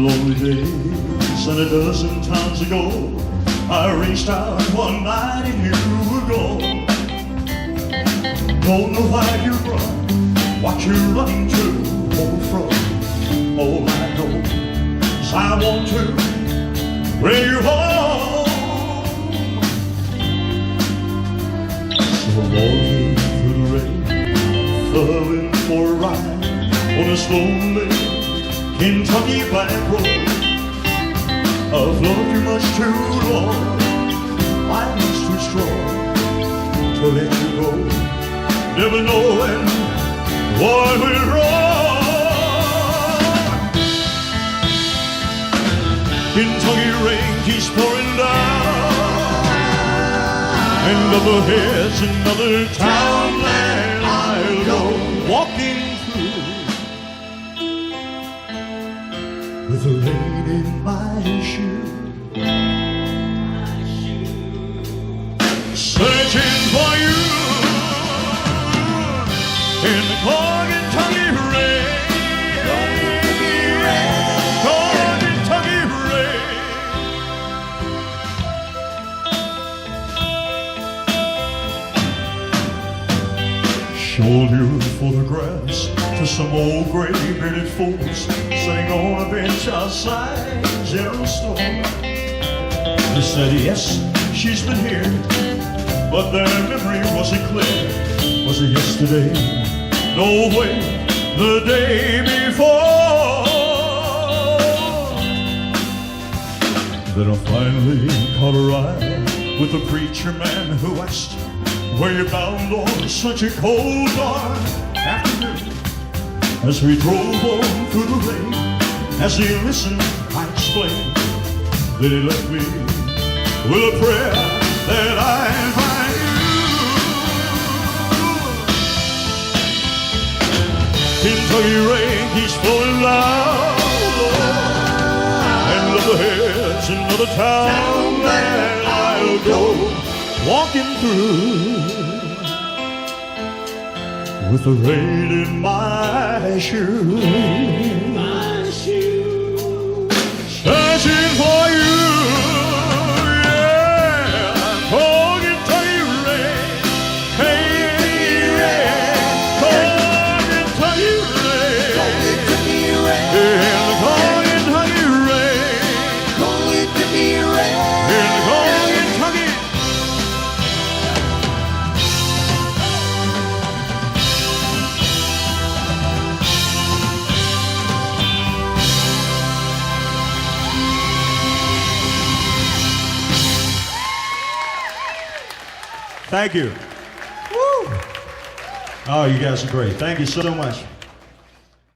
lonely days, and a dozen times ago, I reached out one night and you were gone. Don't know why you run, what you're running to, or from. All I know is I want to bring you home. So I'm walking through the rain, falling for a ride on this lonely Kentucky back road. I've loved you much too long, my love's too strong to let you go, never knowing what went wrong. Kentucky rain keeps pouring down, and up ahead's another town that I'll go walking through with the rain in my shoe, searching for you in the cold Kentucky rain, cold Kentucky rain. Showed your photographs to some old gray-bearded folks sitting on a bench outside General Store. They said, yes, she's been here, but their memory wasn't clear. Was it yesterday? No way, the day before. Then I finally caught a ride with a preacher man who asked, where you bound on such a cold dark afternoon? As we drove on through the rain, as he listened, I explained that he left me with a prayer that I'd find you. Kentucky rain keeps flowing loud, and up ahead's another town that I'll go walking through with the rain in my shoe, searching for you, yeah. Cold Kentucky rain, hey, cold Kentucky rain, in the cold Kentucky rain, in the cold Kentucky. Thank you. Woo. Oh, you guys are great. Thank you so much.